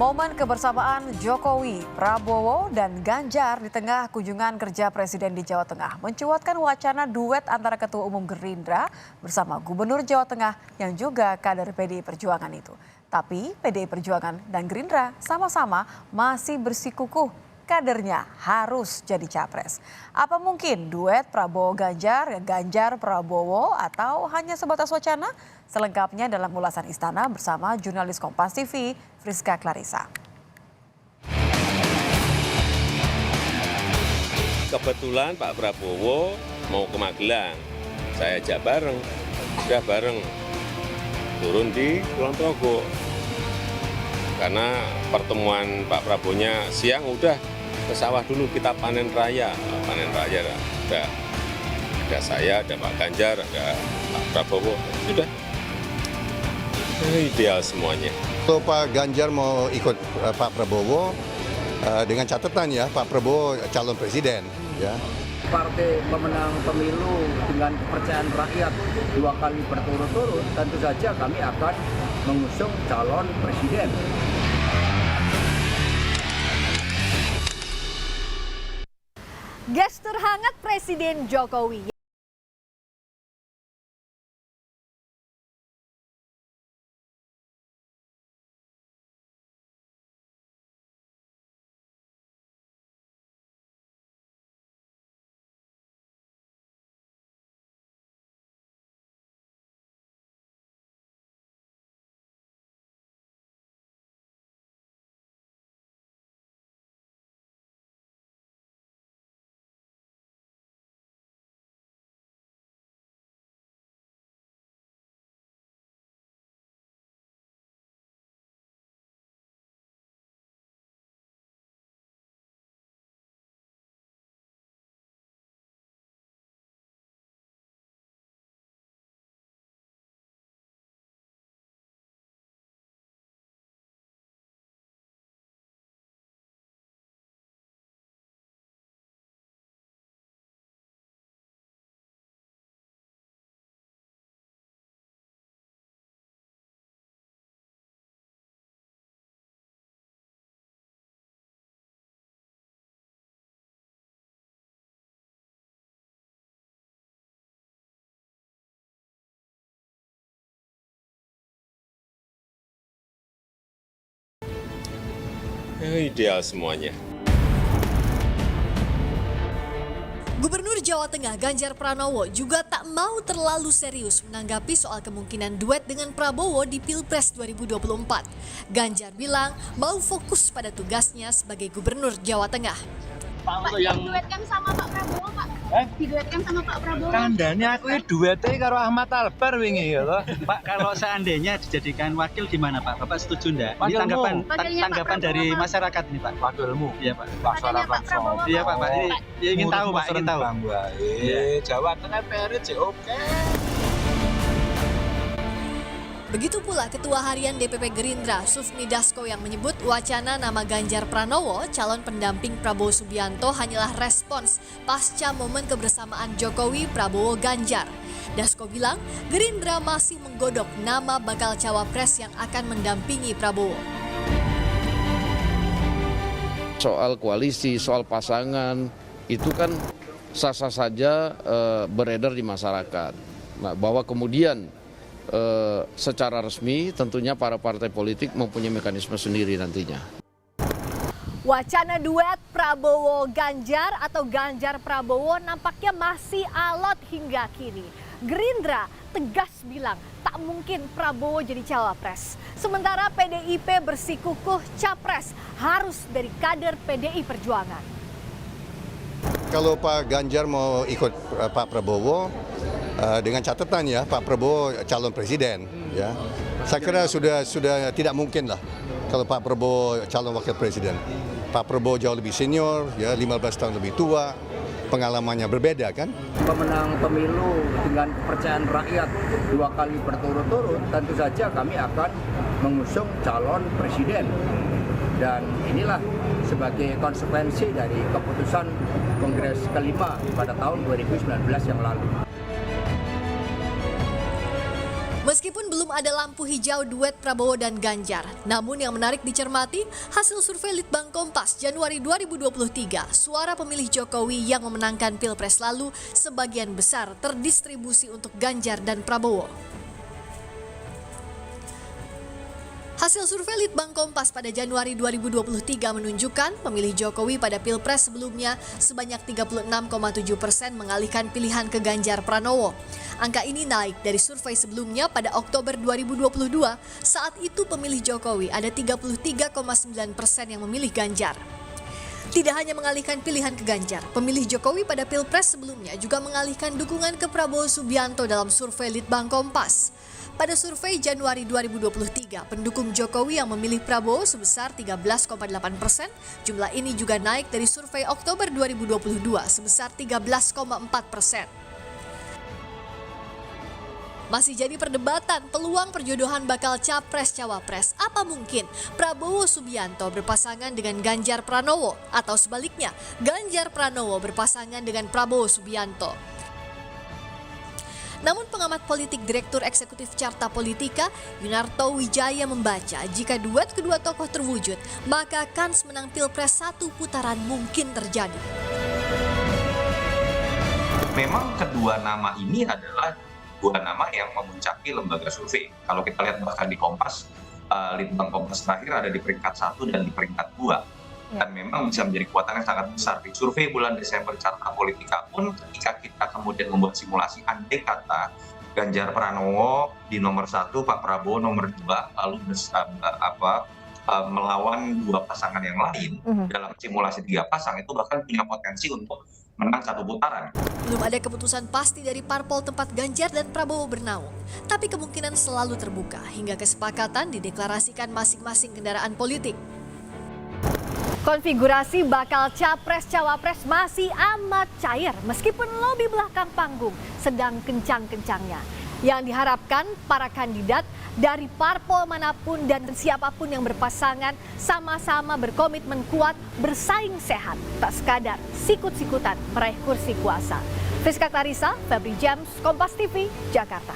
Momen kebersamaan Jokowi, Prabowo, dan Ganjar di tengah kunjungan kerja Presiden di Jawa Tengah mencuatkan wacana duet antara Ketua Umum Gerindra bersama Gubernur Jawa Tengah yang juga kader PDI Perjuangan itu. Tapi PDI Perjuangan dan Gerindra sama-sama masih bersikukuh kadernya harus jadi capres. Apa mungkin duet Prabowo-Ganjar, Ganjar-Prabowo atau hanya sebatas wacana? Selengkapnya dalam ulasan Istana bersama jurnalis Kompas TV, Friska Clarissa. Kebetulan Pak Prabowo mau ke Magelang, saya ajak bareng, sudah bareng, turun di Kulon Progo. Karena pertemuan Pak Prabowo-nya siang udah ke sawah dulu kita panen raya udah ada saya, ada Pak Ganjar, ada Pak Prabowo, sudah ideal semuanya. Kalau Pak Ganjar mau ikut Pak Prabowo, dengan catatan ya Pak Prabowo calon presiden. Ya. Partai pemenang pemilu dengan kepercayaan rakyat 2 kali berturut-turut, tentu saja kami akan mengusung calon presiden. Gestur hangat Presiden Jokowi. Ideal semuanya. Gubernur Jawa Tengah Ganjar Pranowo juga tak mau terlalu serius menanggapi soal kemungkinan duet dengan Prabowo di Pilpres 2024. Ganjar bilang mau fokus pada tugasnya sebagai Gubernur Jawa Tengah. Pak, diduetkan sama Pak Prabowo, Pak? Diduetkan sama Pak Prabowo? Kandane aku duetnya karo Ahmad Albar wingi ya loh. Pak, kalau seandainya dijadikan wakil gimana Pak? Bapak setuju enggak? Ini tanggapan dari masyarakat ini Pak. Wakilmu. Iya Pak. Wakilnya Pak Prabowo. Iya Pak. Ini ingin tahu Pak, ingin tahu. Jawa Tengah PRC oke. Begitu pula Ketua Harian DPP Gerindra Sufmi Dasko yang menyebut wacana nama Ganjar Pranowo calon pendamping Prabowo Subianto hanyalah respons pasca momen kebersamaan Jokowi Prabowo Ganjar. Dasko bilang Gerindra masih menggodok nama bakal cawapres yang akan mendampingi Prabowo. Soal koalisi, soal pasangan itu kan sah-sah saja beredar di masyarakat. Nah, bahwa kemudian secara resmi tentunya para partai politik mempunyai mekanisme sendiri nantinya. Wacana duet Prabowo-Ganjar atau Ganjar-Prabowo nampaknya masih alot hingga kini. Gerindra tegas bilang tak mungkin Prabowo jadi cawapres. Sementara PDIP bersikukuh capres harus dari kader PDI Perjuangan. Kalau Pak Ganjar mau ikut Pak Prabowo, dengan catatan ya Pak Prabowo calon presiden. Ya, saya kira sudah tidak mungkin lah kalau Pak Prabowo calon wakil presiden. Pak Prabowo jauh lebih senior, ya 15 tahun lebih tua, pengalamannya berbeda kan. Pemenang pemilu dengan kepercayaan rakyat 2 kali berturut-turut, tentu saja kami akan mengusung calon presiden. Dan inilah sebagai konsekuensi dari keputusan Kongres kelima pada tahun 2019 yang lalu. Meski Meskipun belum ada lampu hijau duet Prabowo dan Ganjar, namun yang menarik dicermati, hasil survei Litbang Kompas Januari 2023, suara pemilih Jokowi yang memenangkan Pilpres lalu sebagian besar terdistribusi untuk Ganjar dan Prabowo. Hasil survei Litbang Kompas pada Januari 2023 menunjukkan pemilih Jokowi pada Pilpres sebelumnya sebanyak 36,7% mengalihkan pilihan ke Ganjar Pranowo. Angka ini naik dari survei sebelumnya pada Oktober 2022, saat itu pemilih Jokowi ada 33,9% yang memilih Ganjar. Tidak hanya mengalihkan pilihan ke Ganjar, pemilih Jokowi pada Pilpres sebelumnya juga mengalihkan dukungan ke Prabowo Subianto dalam survei Litbang Kompas. Pada survei Januari 2023, pendukung Jokowi yang memilih Prabowo sebesar 13,8%, jumlah ini juga naik dari survei Oktober 2022 sebesar 13,4%. Masih jadi perdebatan peluang perjodohan bakal Capres-Cawapres. Apa mungkin Prabowo Subianto berpasangan dengan Ganjar Pranowo atau sebaliknya Ganjar Pranowo berpasangan dengan Prabowo Subianto? Namun pengamat politik Direktur Eksekutif Carta Politika, Yunarto Wijaya membaca jika duet kedua tokoh terwujud, maka kans menang Pilpres 1 putaran mungkin terjadi. Memang kedua nama ini adalah dua nama yang memuncaki lembaga survei. Kalau kita lihat bahkan di Kompas, Litbang Kompas terakhir ada di peringkat 1 dan di peringkat 2. Dan memang bisa menjadi kekuatan yang sangat besar. Di survei bulan Desember Carta Politika pun ketika kita kemudian membuat simulasi, andai kata Ganjar Pranowo di nomor 1, Pak Prabowo nomor 2, lalu melawan dua pasangan yang lain dalam simulasi 3 pasang, itu bahkan punya potensi untuk menang 1 putaran. Belum ada keputusan pasti dari parpol tempat Ganjar dan Prabowo bernaung, tapi kemungkinan selalu terbuka hingga kesepakatan dideklarasikan masing-masing kendaraan politik. Konfigurasi bakal Capres-Cawapres masih amat cair meskipun lobi belakang panggung sedang kencang-kencangnya. Yang diharapkan para kandidat dari parpol manapun dan siapapun yang berpasangan sama-sama berkomitmen kuat, bersaing sehat, tak sekadar sikut-sikutan meraih kursi kuasa. Friska Clarissa, Febri James, Kompas TV, Jakarta.